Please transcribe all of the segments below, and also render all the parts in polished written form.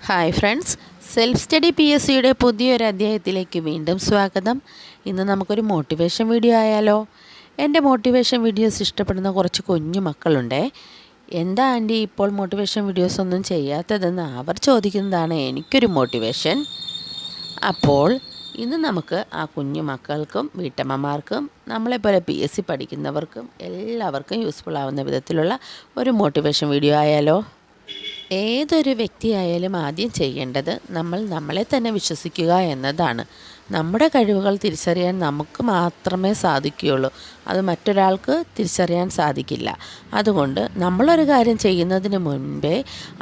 Hi friends, self study PSCയുടെ പുതിയൊരു അധ്യായത്തിലേക്ക് വീണ്ടും സ്വാഗതം. ഇന്ന് നമുക്കൊരു മോട്ടിവേഷൻ വീഡിയോ ആയാലോ? എൻ്റെ മോട്ടിവേഷൻ വീഡിയോസ് ഇഷ്ടപ്പെടുന്ന കുറച്ച് കുഞ്ഞു മക്കളുണ്ടേ. എന്താ ആൻറ്റി ഇപ്പോൾ മോട്ടിവേഷൻ വീഡിയോസ് ഒന്നും ചെയ്യാത്തതെന്ന് അവർ ചോദിക്കുന്നതാണ് എനിക്കൊരു മോട്ടിവേഷൻ. അപ്പോൾ ഇന്ന് നമുക്ക് ആ കുഞ്ഞു മക്കൾക്കും വീട്ടമ്മമാർക്കും നമ്മളെപ്പോലെ PSC പഠിക്കുന്നവർക്കും എല്ലാവർക്കും യൂസ്ഫുൾ ആവുന്ന വിധത്തിലുള്ള ഒരു മോട്ടിവേഷൻ വീഡിയോ ആയാലോ? ഏതൊരു വ്യക്തിയായാലും ആദ്യം ചെയ്യേണ്ടത് നമ്മളെ തന്നെ വിശ്വസിക്കുക എന്നതാണ്. നമ്മുടെ കഴിവുകൾ തിരിച്ചറിയാൻ നമുക്ക് മാത്രമേ സാധിക്കുകയുള്ളൂ. അത് മറ്റൊരാൾക്ക് തിരിച്ചറിയാൻ സാധിക്കില്ല. അതുകൊണ്ട് നമ്മളൊരു കാര്യം ചെയ്യുന്നതിന് മുൻപേ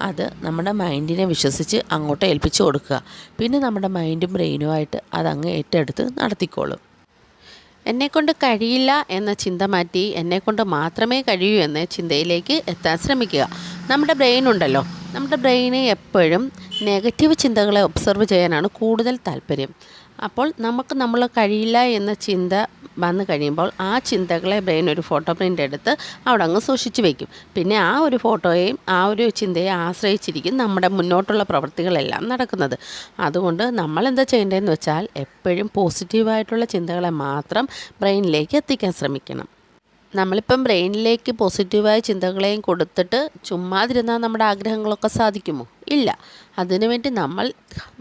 അത് നമ്മുടെ മൈൻഡിനെ വിശ്വസിച്ച് അങ്ങോട്ട് ഏൽപ്പിച്ചു കൊടുക്കുക. പിന്നെ നമ്മുടെ മൈൻഡും ബ്രെയിനുമായിട്ട് അതങ്ങ് ഏറ്റെടുത്ത് നടത്തിക്കോളും. എന്നെക്കൊണ്ട് കഴിയില്ല എന്ന ചിന്ത മാറ്റി എന്നെക്കൊണ്ട് മാത്രമേ കഴിയൂ എന്ന ചിന്തയിലേക്ക് എത്താൻ ശ്രമിക്കുക. നമ്മുടെ ബ്രെയിൻ ഉണ്ടല്ലോ, നമ്മുടെ ബ്രെയിന് എപ്പോഴും നെഗറ്റീവ് ചിന്തകളെ ഒബ്സർവ് ചെയ്യാനാണ് കൂടുതൽ താല്പര്യം. അപ്പോൾ നമ്മൾ കഴിയില്ല എന്ന ചിന്ത വന്നു കഴിയുമ്പോൾ ആ ചിന്തകളെ ബ്രെയിൻ ഒരു ഫോട്ടോ പ്രിൻ്റ് എടുത്ത് അവിടെ അങ്ങ് സൂക്ഷിച്ചു വയ്ക്കും. പിന്നെ ആ ഒരു ഫോട്ടോയെയും ആ ഒരു ചിന്തയെ ആശ്രയിച്ചിരിക്കും നമ്മുടെ മുന്നോട്ടുള്ള പ്രവൃത്തികളെല്ലാം നടക്കുന്നത്. അതുകൊണ്ട് നമ്മൾ എന്താ ചെയ്യേണ്ടതെന്ന് വെച്ചാൽ എപ്പോഴും പോസിറ്റീവായിട്ടുള്ള ചിന്തകളെ മാത്രം ബ്രെയിനിലേക്ക് എത്തിക്കാൻ ശ്രമിക്കണം. നമ്മളിപ്പം ബ്രെയിനിലേക്ക് പോസിറ്റീവായ ചിന്തകളെയും കൊടുത്തിട്ട് ചുമ്മാതിരുന്നാൽ നമ്മുടെ ആഗ്രഹങ്ങളൊക്കെ സാധിക്കുമോ? ഇല്ല. അതിനുവേണ്ടി നമ്മൾ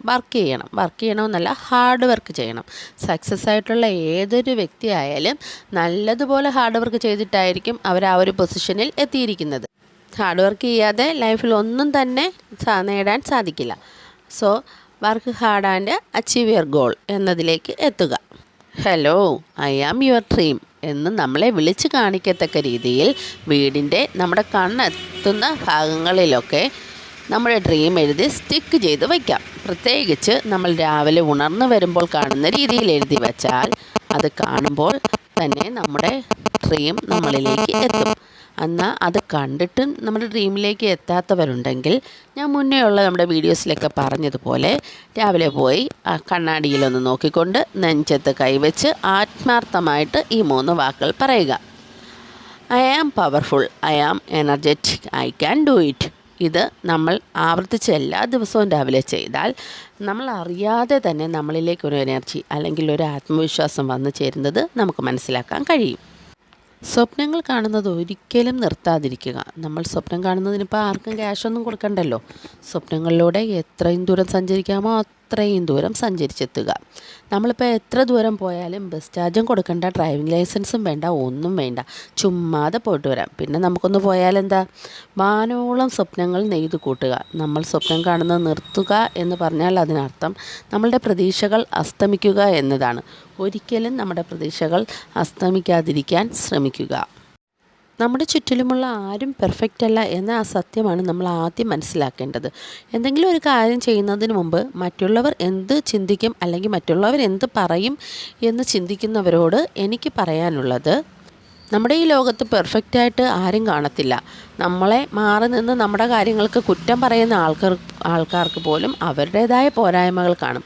വർക്ക് ചെയ്യണമെന്നല്ല, ഹാർഡ് വർക്ക് ചെയ്യണം. സക്സസ് ആയിട്ടുള്ള ഏതൊരു വ്യക്തിയായാലും നല്ലതുപോലെ ഹാർഡ് വർക്ക് ചെയ്തിട്ടായിരിക്കും അവർ ആ ഒരു പൊസിഷനിൽ എത്തിയിരിക്കുന്നത്. ഹാർഡ് വർക്ക് ചെയ്യാതെ ലൈഫിൽ ഒന്നും തന്നെ നേടാൻ സാധിക്കില്ല. So work hard and achieve your goal എന്നതിലേക്ക് എത്തുക. Hello, I am your dream എന്ന് നമ്മളെ വിളിച്ച് കാണിക്കത്തക്ക രീതിയിൽ വീടിൻ്റെ നമ്മുടെ കണ്ണെത്തുന്ന ഭാഗങ്ങളിലൊക്കെ നമ്മുടെ ഡ്രീം എഴുതി സ്റ്റിക്ക് ചെയ്ത് വയ്ക്കാം. പ്രത്യേകിച്ച് നമ്മൾ രാവിലെ ഉണർന്നു വരുമ്പോൾ കാണുന്ന രീതിയിൽ എഴുതി വച്ചാൽ അത് കാണുമ്പോൾ തന്നെ നമ്മുടെ ഡ്രീം നമ്മളിലേക്ക് എത്തും. എന്നാൽ അത് കണ്ടിട്ടും നമ്മുടെ ഡ്രീമിലേക്ക് എത്താത്തവരുണ്ടെങ്കിൽ ഞാൻ മുന്നേ ഉള്ള നമ്മുടെ വീഡിയോസിലൊക്കെ പറഞ്ഞതുപോലെ രാവിലെ പോയി ആ കണ്ണാടിയിലൊന്ന് നോക്കിക്കൊണ്ട് നെഞ്ചത്ത് കൈവച്ച് ആത്മാർത്ഥമായിട്ട് ഈ 3 വാക്കുകൾ പറയുക. I am powerful, I am energetic, I can do it. ഇത് നമ്മൾ ആവർത്തിച്ച് എല്ലാ ദിവസവും രാവിലെ ചെയ്താൽ നമ്മൾ അറിയാതെ തന്നെ നമ്മളിലേക്കൊരു എനർജി അല്ലെങ്കിൽ ഒരു ആത്മവിശ്വാസം വന്നു ചേരുന്നത് നമുക്ക് മനസ്സിലാക്കാൻ കഴിയും. സ്വപ്നങ്ങൾ കാണുന്നത് ഒരിക്കലും നിർത്താതിരിക്കുക. നമ്മൾ സ്വപ്നം കാണുന്നതിനിപ്പോൾ ആർക്കും ക്യാഷൊന്നും കൊടുക്കണ്ടല്ലോ. സ്വപ്നങ്ങളിലൂടെ എത്രയും ദൂരം സഞ്ചരിക്കാമോ അത്രയും ദൂരം സഞ്ചരിച്ചെത്തുക. നമ്മളിപ്പോൾ എത്ര ദൂരം പോയാലും ബസ് ചാർജും കൊടുക്കണ്ട, ഡ്രൈവിംഗ് ലൈസൻസും വേണ്ട, ഒന്നും വേണ്ട, ചുമ്മാതെ പോയിട്ട് വരാം. പിന്നെ നമുക്കൊന്ന് പോയാലെന്താ? വാനോളം സ്വപ്നങ്ങൾ നെയ്തു കൂട്ടുക. നമ്മൾ സ്വപ്നം കാണുന്നത് നിർത്തുക എന്ന് പറഞ്ഞാൽ അതിനർത്ഥം നമ്മളുടെ പ്രതീക്ഷകൾ അസ്തമിക്കുക എന്നതാണ്. ഒരിക്കലും നമ്മുടെ പ്രതീക്ഷകൾ അസ്തമിക്കാതിരിക്കാൻ ശ്രമിക്കുക. നമ്മുടെ ചുറ്റിലുമുള്ള ആരും പെർഫെക്റ്റ് അല്ല എന്ന ആ സത്യമാണ് നമ്മൾ ആദ്യം മനസ്സിലാക്കേണ്ടത്. എന്തെങ്കിലും ഒരു കാര്യം ചെയ്യുന്നതിന് മുമ്പ് മറ്റുള്ളവർ എന്ത് ചിന്തിക്കും അല്ലെങ്കിൽ മറ്റുള്ളവർ എന്ത് പറയും എന്ന് ചിന്തിക്കുന്നവരോട് എനിക്ക് പറയാനുള്ളത്, നമ്മുടെ ഈ ലോകത്ത് പെർഫെക്റ്റായിട്ട് ആരും കാണത്തില്ല. നമ്മളെ മാറി നിന്ന് നമ്മുടെ കാര്യങ്ങൾക്ക് കുറ്റം പറയുന്ന ആൾക്കാർക്ക് പോലും അവരുടേതായ പോരായ്മകൾ കാണും.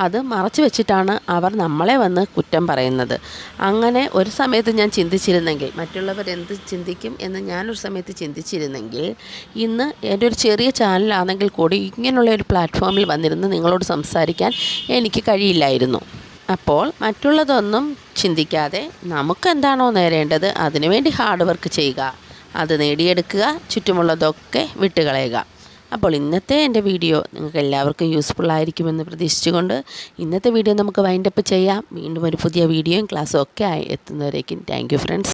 അത് മറച്ചു വെച്ചിട്ടാണ് അവർ നമ്മളെ വന്ന് കുറ്റം പറയുന്നത്. അങ്ങനെ ഒരു സമയത്ത് ഞാൻ ചിന്തിച്ചിരുന്നെങ്കിൽ, മറ്റുള്ളവർ എന്ത് ചിന്തിക്കും എന്ന് ഞാനൊരു സമയത്ത് ചിന്തിച്ചിരുന്നെങ്കിൽ ഇന്ന് എൻ്റെ ഒരു ചെറിയ ചാനലാണെങ്കിൽ കൂടി ഇങ്ങനെയുള്ള ഒരു പ്ലാറ്റ്ഫോമിൽ വന്നിരുന്ന് നിങ്ങളോട് സംസാരിക്കാൻ എനിക്ക് കഴിയില്ലായിരുന്നു. അപ്പോൾ മറ്റുള്ളതൊന്നും ചിന്തിക്കാതെ നമുക്കെന്താണോ നേടേണ്ടത് അതിനുവേണ്ടി ഹാർഡ് വർക്ക് ചെയ്യുക, അത് നേടിയെടുക്കുക, ചുറ്റുമുള്ളതൊക്കെ വിട്ടുകളയുക. അപ്പോൾ ഇന്നത്തെ എൻ്റെ വീഡിയോ നിങ്ങൾക്ക് എല്ലാവർക്കും യൂസ്ഫുൾ ആയിരിക്കുമെന്ന് പ്രതീക്ഷിച്ചുകൊണ്ട് ഇന്നത്തെ വീഡിയോ നമുക്ക് വൈൻഡപ്പ് ചെയ്യാം. വീണ്ടും ഒരു പുതിയ വീഡിയോയും ക്ലാസ്സും ഒക്കെ ആയി എത്തുന്നവരേക്കും താങ്ക് യു ഫ്രണ്ട്സ്.